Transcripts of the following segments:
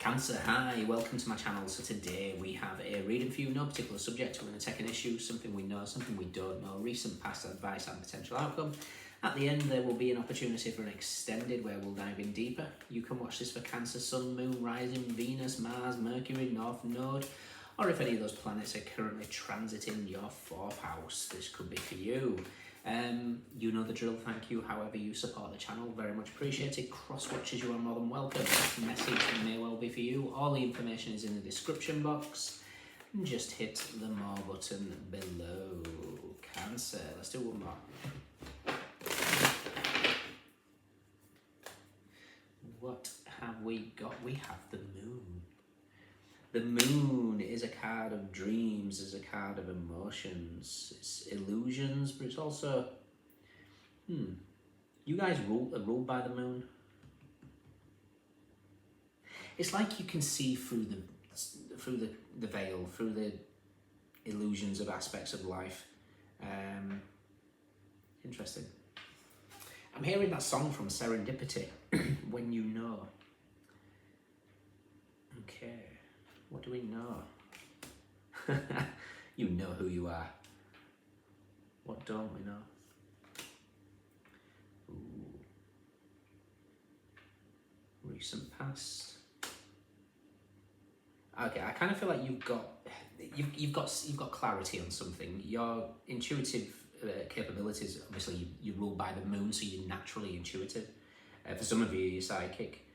Cancer, hi, welcome to my channel. So today we have a reading for you, no particular subject. We're going to take an issue, something we know, something we don't know, recent past advice and potential outcome. At the end there will be an opportunity for an extended where we'll dive in deeper. You can watch this for Cancer, Sun, Moon, Rising, Venus, Mars, Mercury, North Node, or if any of those planets are currently transiting your 4th house, this could be for you. You know the drill, thank you. However you support the channel, very much appreciated. Cross watches, you are more than welcome. This message may well be for you. All the information is in the description box. And just hit the more button below. Cancer, let's do one more. What have we got? We have the moon. The moon is a card of dreams, is a card of emotions, it's illusions, but it's also, you guys are ruled by the moon. It's like you can see through the veil, through the illusions of aspects of life. Interesting. I'm hearing that song from Serendipity, When You Know. Okay. What do we know? You know who you are. What don't we know? Ooh. Recent past. Okay, I kind of feel like you've got clarity on something. Your intuitive capabilities, obviously you're ruled by the moon, so you're naturally intuitive. For some of you, you're psychic.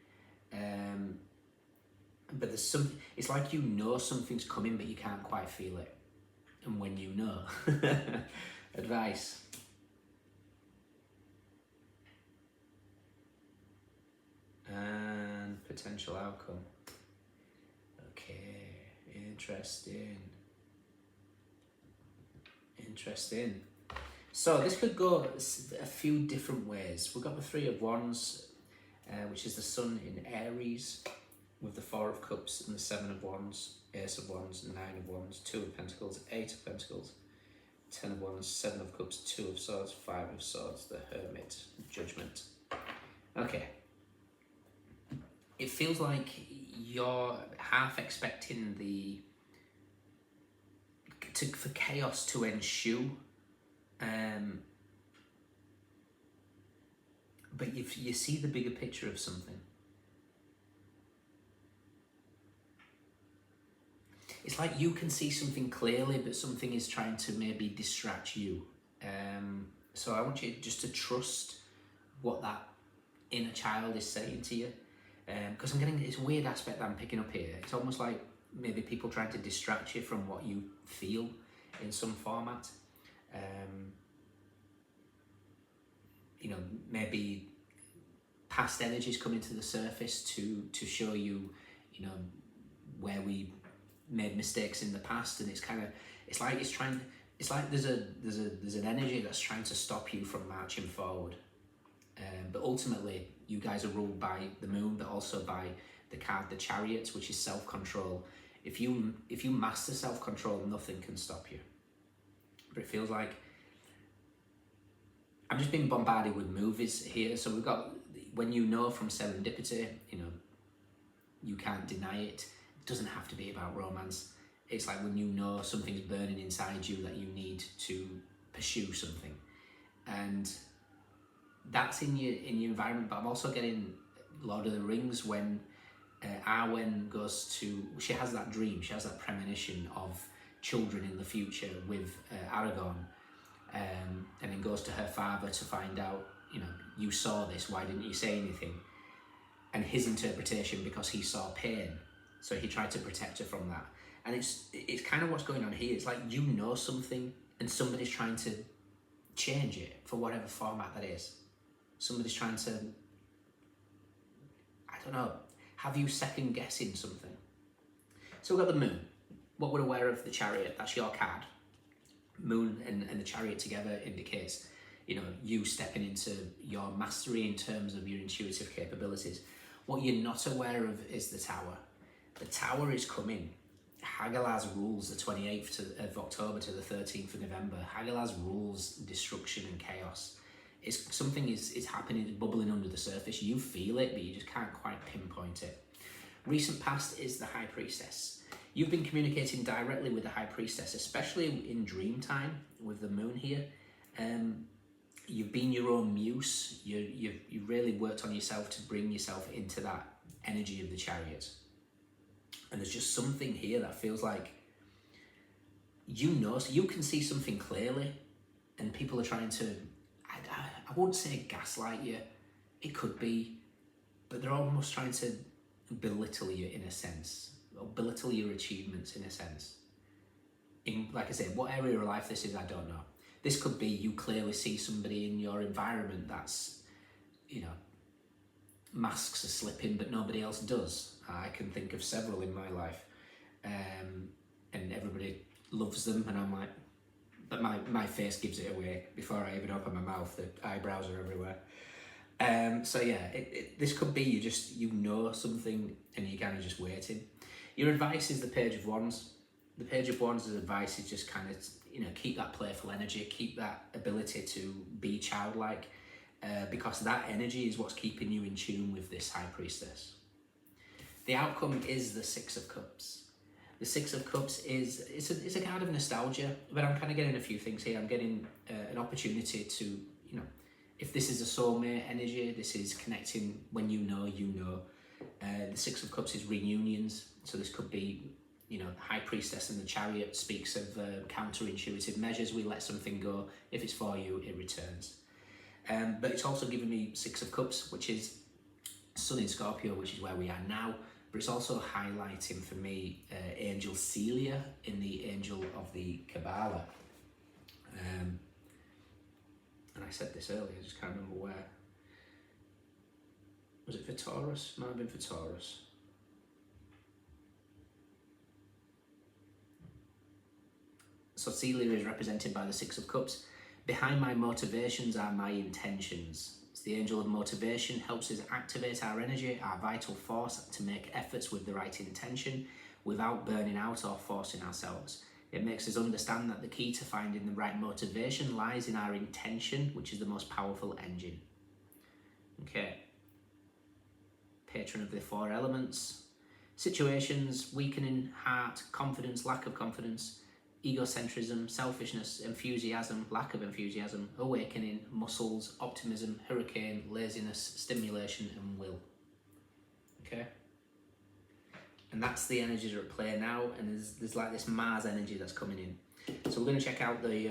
But there's some, it's like you know something's coming but you can't quite feel it. And when you know, advice. And potential outcome. Okay, interesting. Interesting. So this could go a few different ways. We've got the Three of Wands, which is the Sun in Aries, with the Four of Cups and the Seven of Wands, Ace of Wands, Nine of Wands, Two of Pentacles, Eight of Pentacles, Ten of Wands, Seven of Cups, Two of Swords, Five of Swords, the Hermit, Judgment. Okay. It feels like you're half expecting for chaos to ensue, but if you see the bigger picture of something. It's like you can see something clearly, but something is trying to maybe distract you. So I want you just to trust what that inner child is saying to you. Because I'm getting this weird aspect that I'm picking up here. It's almost like maybe people trying to distract you from what you feel in some format. You know, maybe past energies coming to the surface to show you, you know, where we made mistakes in the past, and it's like there's an energy that's trying to stop you from marching forward. But ultimately, you guys are ruled by the moon, but also by the card, the Chariot, which is self-control. If you master self-control, nothing can stop you. But it feels like I'm just being bombarded with movies here. So we've got When You Know from Serendipity. You know, you can't deny it. It doesn't have to be about romance. It's like when you know something's burning inside you that you need to pursue something, and that's in your environment. But I'm also getting Lord of the Rings when Arwen goes to, she has that dream, she has that premonition of children in the future with Aragorn, and then goes to her father to find out, you know, you saw this, why didn't you say anything? And his interpretation, because he saw pain, so he tried to protect her from that. And it's kind of what's going on here. It's like you know something and somebody's trying to change it for whatever format that is. Somebody's trying to, I don't know, have you second guessing something. So we've got the moon. What we're aware of the Chariot, that's your card. Moon and the Chariot together indicates, you know, you stepping into your mastery in terms of your intuitive capabilities. What you're not aware of is the Tower. The Tower is coming. Hagalaz rules the 28th of October to the 13th of November. Hagalaz rules destruction and chaos. It's something is happening, it's bubbling under the surface. You feel it, but you just can't quite pinpoint it. Recent past is the High Priestess. You've been communicating directly with the High Priestess, especially in dream time with the moon here. You've been your own muse. You've really worked on yourself to bring yourself into that energy of the Chariot. And there's just something here that feels like, so you can see something clearly, and people are trying to, I wouldn't say gaslight you, it could be, but they're almost trying to belittle you in a sense, or belittle your achievements in a sense. Like I said, what area of life this is, I don't know. This could be you clearly see somebody in your environment that's, masks are slipping, but nobody else does. I can think of several in my life, and everybody loves them, and I'm like, but my face gives it away before I even open my mouth. The eyebrows are everywhere. So yeah, this could be you know something and you're kind of just waiting. Your advice is the Page of Wands. The Page of Wands' advice is just kind of, keep that playful energy, keep that ability to be childlike, because that energy is what's keeping you in tune with this High Priestess. The outcome is the Six of Cups. The Six of Cups it's a card of nostalgia, but I'm kind of getting a few things here. I'm getting an opportunity to, if this is a soulmate energy, this is connecting when you know. The Six of Cups is reunions, so this could be, High Priestess and the Chariot speaks of counterintuitive measures. We let something go. If it's for you, it returns. But it's also given me Six of Cups, which is Sun in Scorpio, which is where we are now. But it's also highlighting for me Angel Celia in the Angel of the Kabbalah. And I said this earlier, I just can't remember where. Was it for Taurus? Might have been for Taurus. So Celia is represented by the Six of Cups. Behind my motivations are my intentions. It's the angel of motivation, helps us activate our energy, our vital force to make efforts with the right intention without burning out or forcing ourselves. It makes us understand that the key to finding the right motivation lies in our intention, which is the most powerful engine. Okay. Patron of the four elements. Situations, weakening heart, confidence, lack of confidence, egocentrism, selfishness, enthusiasm, lack of enthusiasm, awakening, muscles, optimism, hurricane, laziness, stimulation, and will. Okay? And that's the energies that are at play now, and there's like this Mars energy that's coming in. So we're going to check out the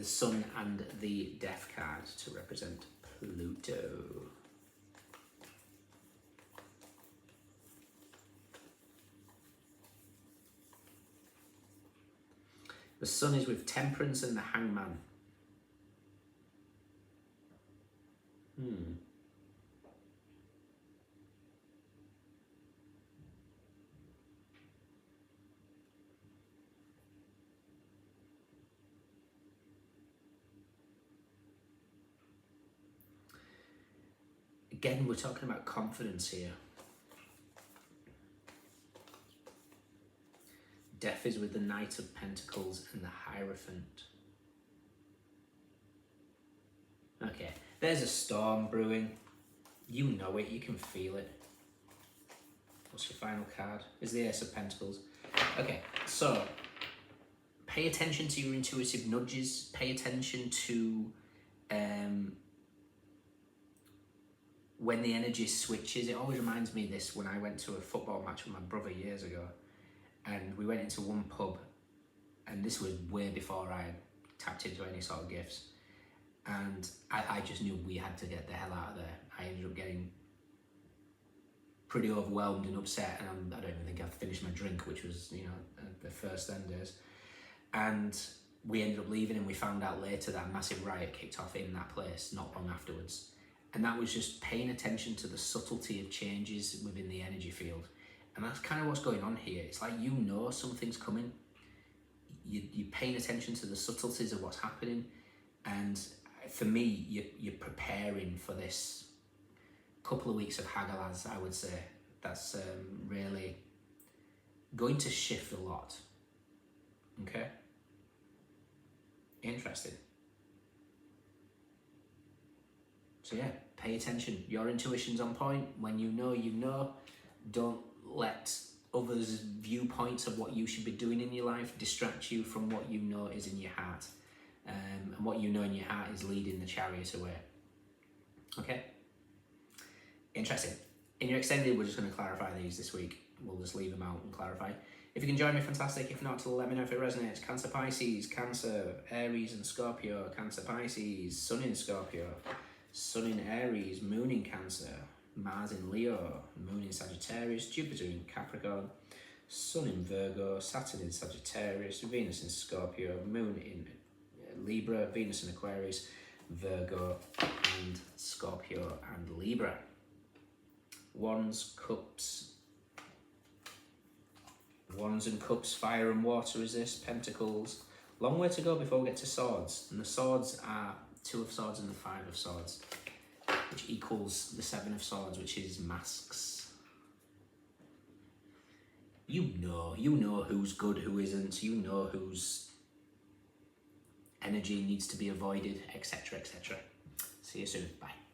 Sun and the Death card to represent Pluto. The Sun is with Temperance and the Hangman. Again, we're talking about confidence here. Death is with the Knight of Pentacles and the Hierophant. Okay, there's a storm brewing. You know it, you can feel it. What's your final card? Is the Ace of Pentacles. Okay, so pay attention to your intuitive nudges. Pay attention to when the energy switches. It always reminds me of this when I went to a football match with my brother years ago. And we went into one pub, and this was way before I had tapped into any sort of gifts. And I just knew we had to get the hell out of there. I ended up getting pretty overwhelmed and upset, and I don't even think I'd finished my drink, which was, the first 10 days. And we ended up leaving, and we found out later that a massive riot kicked off in that place not long afterwards. And that was just paying attention to the subtlety of changes within the energy field. And that's kind of what's going on here. It's like something's coming. You're paying attention to the subtleties of what's happening. And for me, you're preparing for this couple of weeks of Hagalaz, I would say. That's really going to shift a lot. Okay? Interesting. So yeah, pay attention. Your intuition's on point. When you know, Don't let others' viewpoints of what you should be doing in your life distract you from what you know is in your heart. And what you know in your heart is leading the chariot away. Okay? Interesting. In your extended, we're just going to clarify these this week. We'll just leave them out and clarify. If you can join me, fantastic. If not, let me know if it resonates. Cancer, Pisces, Cancer, Aries and Scorpio. Cancer, Pisces, Sun in Scorpio, Sun in Aries, Moon in Cancer, Mars in Leo, Moon in Sagittarius, Jupiter in Capricorn, Sun in Virgo, Saturn in Sagittarius, Venus in Scorpio, Moon in Libra, Venus in Aquarius, Virgo and Scorpio and Libra. Wands, Cups, Wands and Cups, Fire and Water is this, Pentacles. Long way to go before we get to Swords. And the Swords are 2 of Swords and the 5 of Swords, which equals the 7 of Swords, which is Masks. You know who's good, who isn't. You know whose energy needs to be avoided, etc., etc. See you soon. Bye.